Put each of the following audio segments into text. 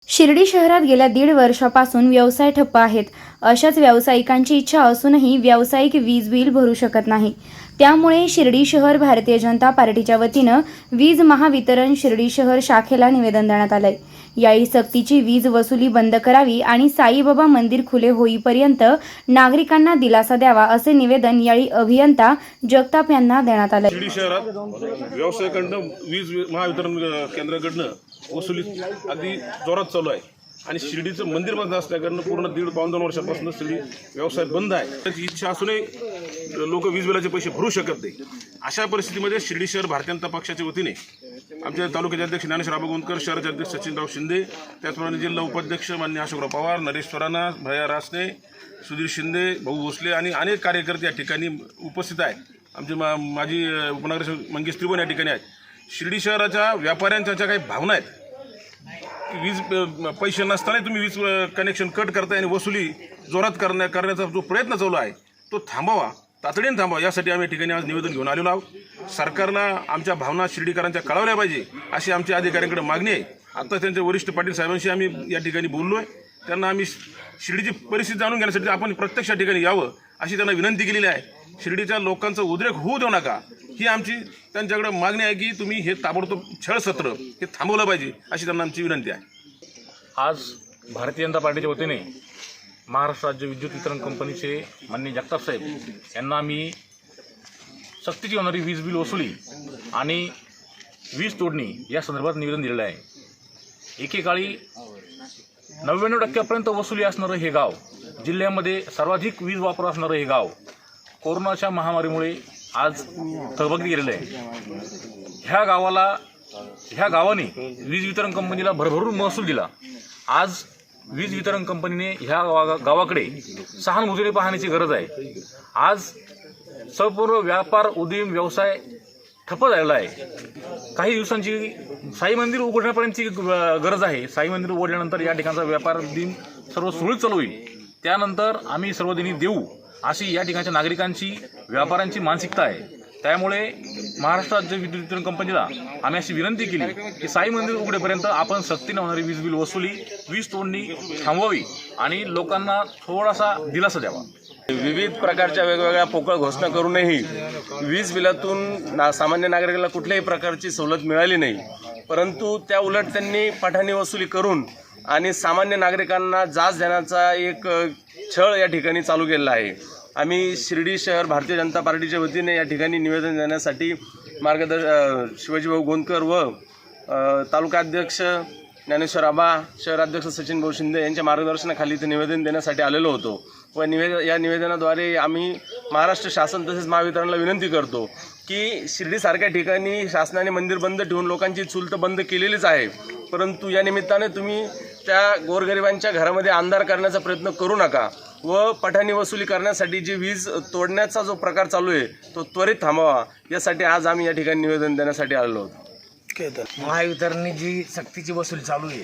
शिर्डी शहरात गेल्या 1.5 वर्षापासून व्यवसाय ठप्प आहेत. अशाच व्यावसायिकांची इच्छा असूनही व्यावसायिक वीज बिल भरू शकत नाही. त्यामुळे शिर्डी शहर भारतीय जनता पार्टीच्या वतीनं वीज महावितरण शिर्डी शहर शाखेला निवेदन देण्यात आलंय. यावेळी सक्तीची वीज वसुली बंद करावी आणि साईबाबा मंदिर खुले होईपर्यंत नागरिकांना दिलासा द्यावा असे निवेदन यावेळी अभियंता जगताप यांना देण्यात आले. शिर्डी शहरात व्यावसायिकांकडून वीज महावितरण केंद्राकडनं वसुली अगदी जोरात चालू आहे आणि शिर्डीचं मंदिर बंद असल्याकडनं पूर्ण 1.5-2 वर्षापासून शिर्डी व्यवसाय बंद आहे. त्याची इच्छा असूनही लोक वीज बिलाचे पैसे भरू शकत नाही. अशा परिस्थितीमध्ये शिर्डी शहर भारतीय जनता पक्षाच्या वतीने आमच्या तालुक्याचे अध्यक्ष ज्ञानेश्वर आबा गोंदकर, शहराचे अध्यक्ष सचिनराव शिंदे, त्याचप्रमाणे जिल्हा उपाध्यक्ष मान्य अशोकराव पवार, नरेश स्वराना, भैया रासने, सुधीर शिंदे, भाऊ भोसले आणि अनेक कार्यकर्ते या ठिकाणी उपस्थित आहेत. आमचे माजी उपनगराध्यक्ष मंगेश त्रिभुवन या ठिकाणी आहेत. शिर्डी शहराच्या व्यापाऱ्यांच्या ज्या काही भावना आहेत, वीज पैसे नसताना तुम्ही वीज कनेक्शन कट करताय आणि वसुली जोरात करण्याचा जो प्रयत्न चालू आहे तो थांबावा, तातडीने थांबावा, यासाठी आम्ही या ठिकाणी आज निवेदन घेऊन आलेलो आहोत. सरकारला आमच्या भावना शिर्डीकरांच्या कळवल्या पाहिजे अशी आमच्या अधिकाऱ्यांकडे मागणी आहे. आता त्यांचे वरिष्ठ पाटील साहेबांशी आम्ही या ठिकाणी बोललो आहे. त्यांना आम्ही शिर्डीची परिस्थिती जाणून घेण्यासाठी आपण प्रत्यक्ष ठिकाणी यावं अशी त्यांना विनंती केलेली आहे. शिर्डीच्या लोकांचा उद्रेक होऊ देऊ नका ही आमची त्यांच्याकडे मागणी आहे की तुम्ही हे ताबडतोब छळसत्र हे थांबवलं पाहिजे अशी त्यांना आमची विनंती आहे. आज भारतीय जनता पार्टीच्या वतीने महाराष्ट्र राज्य विद्युत वितरण कंपनीचे माननीय जगताप साहेब यांना आम्ही सक्तीची होणारी वीज बिल वसुली आणि वीज तोडणी या संदर्भात निवेदन दिलेलं आहे. एकेकाळी 99% वसुली असणारं हे गाव, जिल्ह्यामध्ये सर्वाधिक वीज वापर असणारं हे गाव कोरोनाच्या महामारीमुळे आज तळबगडी गेलेलं आहे. ह्या गावाने वीज वितरण कंपनीला भरभरून महसूल दिला. आज वीज वितरण कंपनीने ह्या गावाकडे सहानुभूतीने पाहण्याची गरज आहे. आज संपूर्ण व्यापार उद्यम व्यवसाय ठप्प झालेला आहे. काही दिवसांची साई मंदिर उघडण्यापर्यंतची गरज आहे. साई मंदिर उघडल्यानंतर या ठिकाणचा व्यापार उद्यम सर्व सुरळीत चालू होईल. त्यानंतर आम्ही सर्वदिनी देऊ अशी या ठिकाणच्या नागरिकांची, व्यापाऱ्यांची मानसिकता आहे. त्यामुळे महाराष्ट्र राज्य विद्युत वितरण कंपनीला आम्ही अशी विनंती केली की साई मंदिर उघडेपर्यंत आपण सक्तीने होणारी वीज बिल वसुली, वीज तोडणी थांबवावी आणि लोकांना थोडासा दिलासा द्यावा. विविध प्रकारच्या वेगवेगळ्या पोकळ घोषणा करूनही वीज बिलातून सामान्य नागरिकाला कुठल्याही प्रकारची सवलत मिळाली नाही. परंतु त्या उलट त्यांनी पठाणी वसुली करून आणि सामान्य नागरिकांना जाच देण्याचा एक छळ या ठिकाणी चालू केलेला आहे. आम्ही शिर्डी शहर भारतीय जनता पार्टीच्या वतीने या ठिकाणी निवेदन देण्यासाठी शिवाजीभाऊ गोंदकर व तालुका अध्यक्ष ज्ञानेश्वर आबा, शहराध्यक्ष सचिन भाऊ शिंदे यांच्या मार्गदर्शनाखाली इथे निवेदन देण्यासाठी आलेलो होतो. व या निवेदनाद्वारे आम्ही महाराष्ट्र शासन तसेच महावितरणला विनंती करतो की शिर्डीसारख्या ठिकाणी शासनाने मंदिर बंद ठेवून लोकांची चूल तर बंद केलेलीच आहे, परंतु या निमित्ताने तुम्ही त्या गोरगरिबांच्या घरामध्ये अंधार करण्याचा प्रयत्न करू नका व पठाणी वसुली करण्यासाठी जी वीज तोडण्याचा जो प्रकार चालू आहे तो त्वरित थांबवा, यासाठी आज आम्ही या ठिकाणी निवेदन देण्यासाठी आलेलो होतो. महावितरणने जी सक्तीची वसुली चालू आहे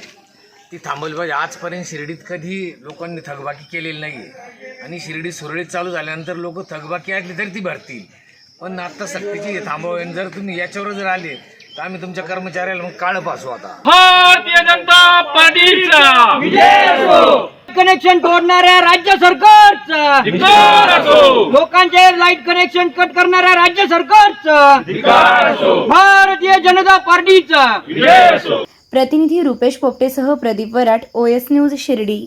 ती थांबवली पाहिजे. आजपर्यंत शिर्डीत कधी लोकांनी थकबाकी केलेली नाही आहे आणि शिर्डी सुरळीत चालू झाल्यानंतर लोक थकबाकी ऐकली तरी ती भरतील. पण आता सक्तीची थांबवावी. जर तुम्ही याच्यावर जर आले तर आम्ही तुमच्या कर्मचाऱ्याला मग काळं पासू. आता भारतीय जनता पार्टीचा विजय असो. कनेक्शन तोडणाऱ्या राज्य सरकारचा धिक्कार असो. लोकांचे लाईट कनेक्शन कट करणाऱ्या राज्य सरकारचा धिक्कार असो. भारतीय जनता पार्टीचा विजय असो. प्रतिनिधी रुपेश पोपटेसह प्रदीप वराट, OS न्यूज शिर्डी.